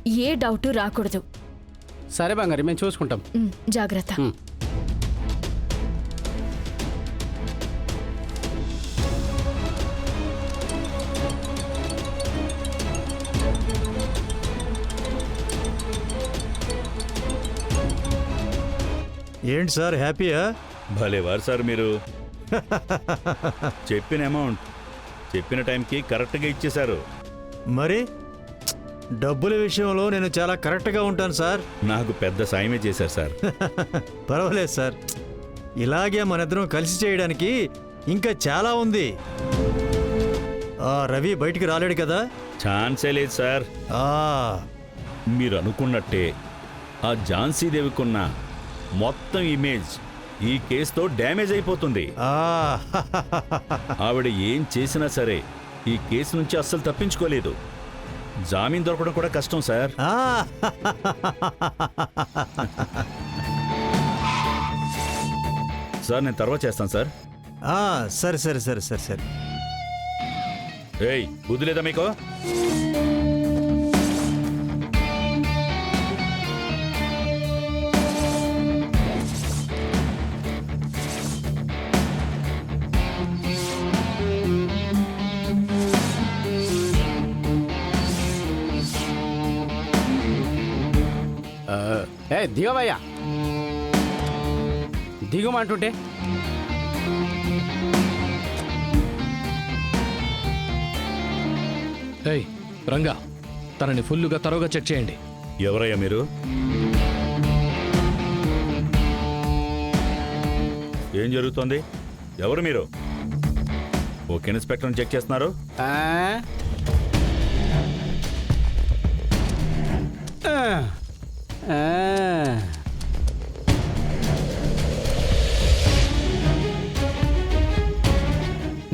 ఏ doubt రాకూడదు. సరే బంగారి, మేము చూసుకుంటాం. జాగ్రత్త. ఏంటి సార్, హ్యాపీయా? భలేవారు సార్ మీరు. చెప్పిన అమౌంట్ చెప్పిన టైంకి కరెక్ట్గా ఇచ్చేశారు. మరి డబ్బుల విషయంలో నేను చాలా కరెక్ట్గా ఉంటాను సార్. నాకు పెద్ద సాయమే చేశారు సార్. పర్వాలేదు సార్, ఇలాగే మనిద్దరం కలిసి చేయడానికి ఇంకా చాలా ఉంది. రవి బయటికి రాలేడు కదా? ఛాన్సే లేదు సార్. మీరు అనుకున్నట్టే ఆ ఝాన్సీదేవికున్న మొత్తం ఇమేజ్ ఈ కేసుతో డ్యామేజ్ అయిపోతుంది. ఆవిడ ఏం చేసినా సరే ఈ కేసు నుంచి అస్సలు తప్పించుకోలేదు. జామీన్ దొరకడం కూడా కష్టం సార్. సార్ నేను తర్వాత చేస్తాను సార్. సరే సరే సరే సరే సరే. ఏయ్, బుద్ధి లేదా మీకు? దిగవయ్యా, దిగుమంటుంటే. ఏయ్ రంగా, తనని ఫుల్లుగా తరోగా చెక్ చేయండి. ఎవరయ్యా మీరు? ఏం జరుగుతోంది? ఎవరు మీరు? ఓకే, ఇన్స్పెక్టర్ని చెక్ చేస్తున్నారు.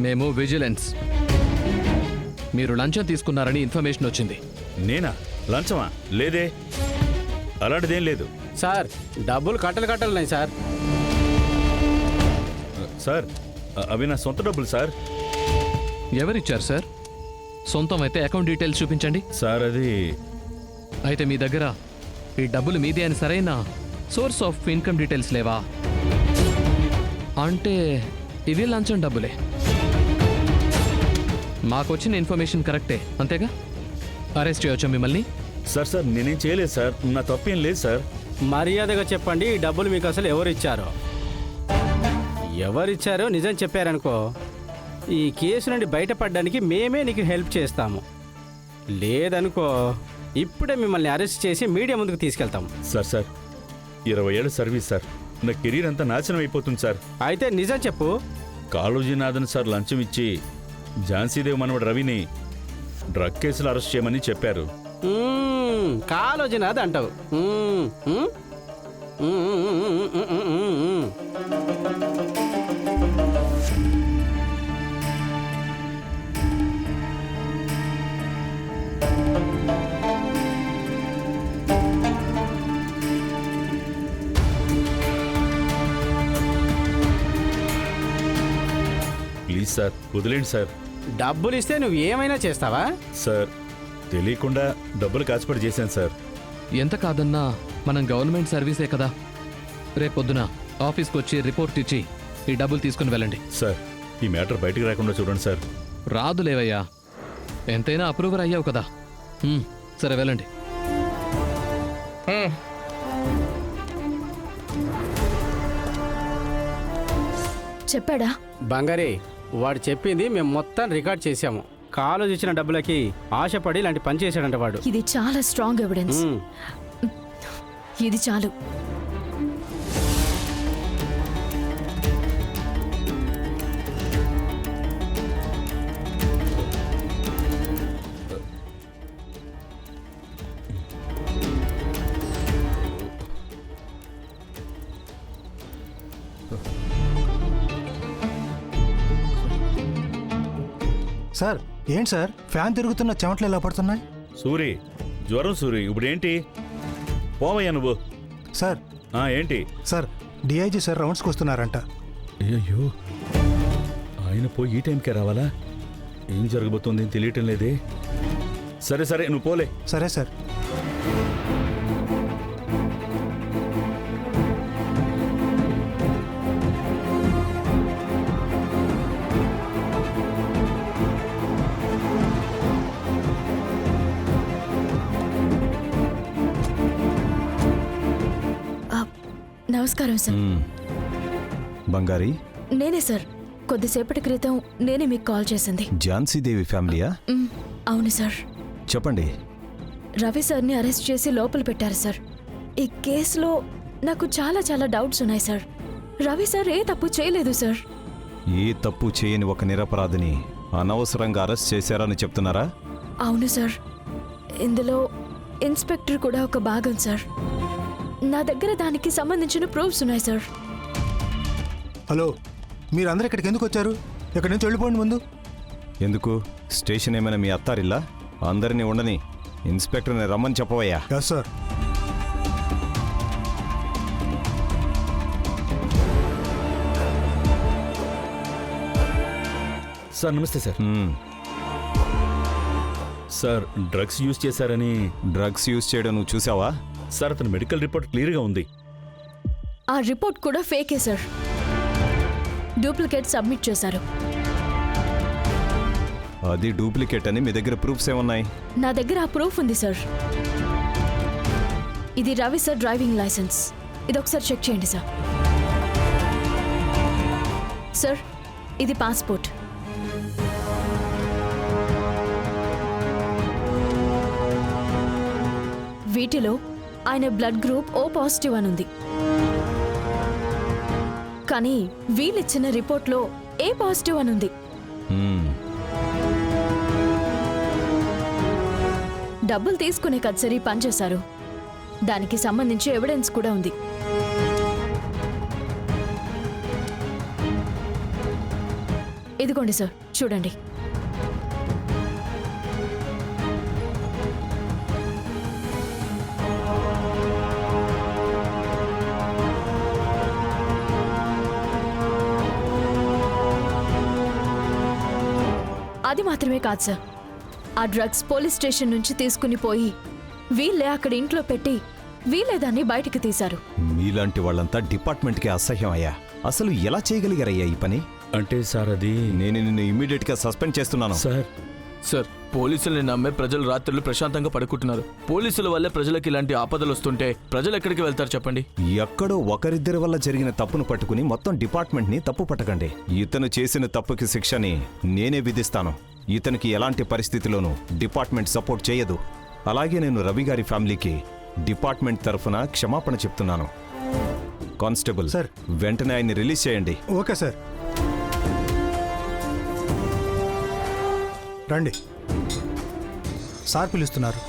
మేము విజిలెన్స్. మీరు లంచం తీసుకున్నారని ఇన్ఫర్మేషన్ వచ్చింది. నేనా? లంచమా? లేదే, అలాంటిదేం లేదు సార్. డబ్బులు కట్టలున్నాయి సార్. సార్, అవి నా సొంత డబ్బులు సార్. ఎవరిచ్చారు సార్? సొంతం అయితే అకౌంట్ డీటెయిల్స్ చూపించండి. సార్ అది అయితే మీ దగ్గర ఈ డబ్బులు మీదే అని సరైన సోర్స్ ఆఫ్ ఇన్కమ్ డీటెయిల్స్ లేవా? అంటే ఇవి లంచం డబ్బులే. మాకొచ్చిన ఇన్ఫర్మేషన్ కరెక్టే, అంతేగా? అరెస్ట్ చేయవచ్చా మిమ్మల్ని? సార్ సార్ నేనేం చేయలేదు సార్, నా తప్పేం లేదు సార్. మర్యాదగా చెప్పండి, ఈ డబ్బులు మీకు అసలు ఎవరిచ్చారో. ఎవరిచ్చారో నిజం చెప్పారనుకో, ఈ కేసు నుండి బయటపడడానికి మేమే నీకు హెల్ప్ చేస్తాము. లేదనుకో, ఇప్పుడే మిమ్మల్ని అరెస్ట్ చేసి మీడియా ముందుకు తీసుకెళ్తాం. సార్ సార్ 20 ఏళ్ళ సర్వీస్ సార్, నా కెరీర్ అంతా నాశనం అయిపోతుంది సార్. అయితే నిజం చెప్పు. కాళోజీనాథన్ సార్ లంచం ఇచ్చి ఝాన్సీదేవి మనవడు రవిని డ్రగ్ కేసులో అరెస్ట్ చేయమని చెప్పారు. కాళోజీనాథ్ అంటావు. ప్లీజ్ సార్, వదిలేండి సార్. డబ్బులు ఇస్తే నువ్వు ఏమైనా చేస్తావా? సార్, తెలియకుండా డబ్బులు కాచిపడి చేశాను సార్. ఎంత కాదన్నా మనం గవర్నమెంట్ సర్వీసే కదా. రేపొద్దున ఆఫీస్కి వచ్చి రిపోర్ట్ ఇచ్చి ఈ డబ్బులు తీసుకుని వెళ్ళండి. సార్, ఈ మ్యాటర్ బయటికి రాకుండా చూడండి సార్. రాదులేవయ్యా, ఎంతైనా అప్రూవర్ అయ్యావు కదా. సరే వెళ్ళండి. చెప్పాడా? బంగారి, వాడు చెప్పింది మేము మొత్తం రికార్డ్ చేశాము. కాలేజ్ ఇచ్చిన డబ్బులకి ఆశపడి ఇలాంటి పని చేశాడంట వాడు. ఇది చాలా స్ట్రాంగ్ ఎవిడెన్స్. ఇది చాలు. సార్, ఏంటి సార్ ఫ్యాన్ తిరుగుతున్న చెమటలు ఎలా పడుతున్నాయి? సూరి, జ్వరం సూరి, ఇప్పుడేంటి? పోవయ్యా నువ్వు. సార్ ఏంటి? సార్, డిఐజీ సార్ రౌండ్స్కి వస్తున్నారంట. అయ్యో, ఆయన పోయి ఈ టైంకే రావాలా? ఏం జరగబోతుంది తెలియటం లేదే. సరే సరే, నువ్వు పోలే. సరే సార్. నమస్కారం సార్. బంగారి, నేనే సార్. కొద్దిసేపటి క్రితం నేనే మీకు కాల్ చేసింది. ఝాన్సీదేవి ఫ్యామిలీయా? అవును సార్. చెప్పండి. రవి సార్ని అరెస్ట్ చేసి లోపల పెట్టారు సార్. ఈ కేసులో నాకు చాలా చాలా డౌట్స్ ఉన్నాయి సార్. రవి సార్ ఏ తప్పు చేయలేదు సార్. ఏ తప్పు చేయని ఒక నిరపరాధిని అనవసరంగా అరెస్ట్ చేశారని చెప్తున్నారా? అవును సార్. ఇందులో ఇన్స్పెక్టర్ కూడా ఒక భాగం సార్. నా దగ్గర దానికి సంబంధించిన ప్రూఫ్స్ ఉన్నాయి సార్. హలో, మీరందరూ ఇక్కడికి ఎందుకు వచ్చారు? ఇక్కడి నుంచి వెళ్ళిపోండి ముందు. ఎందుకు? స్టేషన్ ఏమైనా మీ అత్తారిల్లా? అందరినీ ఉండని ఇన్స్పెక్టర్ని రమ్మని చెప్పవయ్యా. Yes sir. సార్ నమస్తే సార్. సార్ డ్రగ్స్ యూజ్ చేశారని. డ్రగ్స్ యూజ్ చేయడం నువ్వు చూసావా? సార్ అతని మెడికల్ రిపోర్ట్ క్లియర్గా ఉంది. ఆ రిపోర్ట్ కూడా ఫేకే సార్. డూప్లికేట్ సబ్మిట్ చేశారు. అది డూప్లికేట్ అని మీ దగ్గర ప్రూఫ్స్ ఏమున్నాయి? నా దగ్గర ఆ ప్రూఫ్ ఉంది సార్. ఇది రవి సార్ డ్రైవింగ్ లైసెన్స్. ఇది ఒకసారి చెక్ చేయండి సార్. సార్, ఇది పాస్పోర్ట్. వీటిలో ఆయన బ్లడ్ గ్రూప్ ఓ పాజిటివ్ అని ఉంది. కానీ వీళ్ళిచ్చిన రిపోర్ట్లో ఏ పాజిటివ్ అని ఉంది. డబ్బులు తీసుకునే కచ్చరి పనిచేశారు. దానికి సంబంధించి ఎవిడెన్స్ కూడా ఉంది. ఇదిగోండి సార్, చూడండి. అది మాత్రమే కాదు సార్. ఆ డ్రగ్స్ పోలీస్ స్టేషన్ నుంచి తీసుకుని పోయి వీళ్ళే అక్కడ ఇంట్లో పెట్టి వీళ్ళే దాన్ని బయటికి తీశారు. మీలాంటి వాళ్ళంతా డిపార్ట్మెంట్కి అసహ్యం అయ్యా. అసలు ఎలా చేయగలిగారయ్యా ఈ పని? అంటే సార్ అది. నేను నిన్ను ఇమ్మీడియట్గా సస్పెండ్ చేస్తున్నాను. సార్, పోలీసుల్ని నమ్మే ప్రజలు రాత్రులు ప్రశాంతంగా పడుకుంటున్నారు. పోలీసుల వల్లే ప్రజలకు ఇలాంటి ఆపదలు వస్తుంటే ప్రజలు ఎక్కడికి వెళ్తారు చెప్పండి? ఎక్కడో ఒకరిద్దరి వల్ల జరిగిన తప్పును పట్టుకుని మొత్తం డిపార్ట్మెంట్ని తప్పు పట్టకండి. ఇతను చేసిన తప్పుకి శిక్షని నేనే విధిస్తాను. ఇతనికి ఎలాంటి పరిస్థితిలోనూ డిపార్ట్మెంట్ సపోర్ట్ చేయదు. అలాగే నేను రవి గారి ఫ్యామిలీకి డిపార్ట్మెంట్ తరఫున క్షమాపణ చెప్తున్నాను. కానిస్టేబుల్ సార్, వెంటనే ఆయన్ని రిలీజ్ చేయండి. Okay sir. రండి, సార్ పిలుస్తున్నారు.